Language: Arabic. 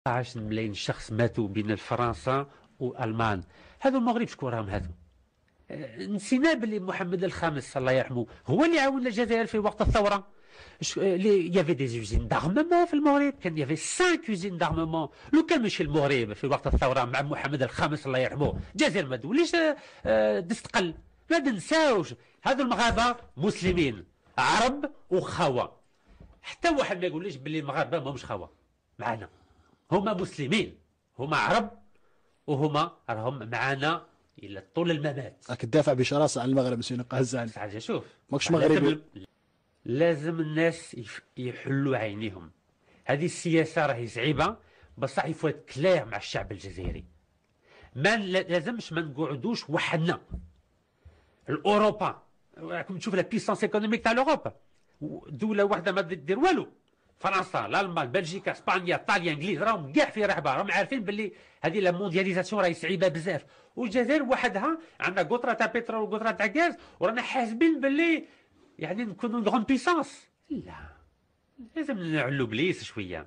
10 ملايين شخص ماتوا بين فرنسا والمان. هذو المغرب شكون راهم هذو؟ نسينا باللي محمد الخامس الله يرحمه هو اللي عاون الجزائر في وقت الثوره. يافي دي زوزين دارممون في المغرب، كان يافي 5 يوزين دارممون. لو كان ماشي المغرب في وقت الثوره مع محمد الخامس الله يرحمه، الجزائر ما توليش تستقل. ما ننساوش هذو المغاربه مسلمين عرب وخوا. حتى واحد ما يقوليش باللي المغاربه ماهمش خوا معنا، هما مسلمين، هما عرب، وهما راهم معنا الى طول الممات. راك تدافع بشراسه عن المغرب سي قهزاني. حاجه شوف، ماكش مغربي. لازم الناس يحلوا عينيهم. هذه السياسه راهي صعيبه، بصح يفوا كلير مع الشعب الجزائري. ما لازمش ما نقعدوش وحدنا. الاوروبا راكم تشوف لا بيسونس ايكونوميك تاع الاوروبا، دوله واحده ما دير والو. فرنسا، الالمان، بلجيكا، اسبانيا، ايطاليا، انجليز راهم كاع في رحبه، راهم عارفين باللي هذه لا موندياليزاسيون راهي صعيبه بزاف. والجزائر وحدها عندنا قطره تاع بترول وقطره تاع غاز، ورانا حاسبين باللي يعني نكونوا غون بيسونس. لا، لازم نعلو بليس شويه.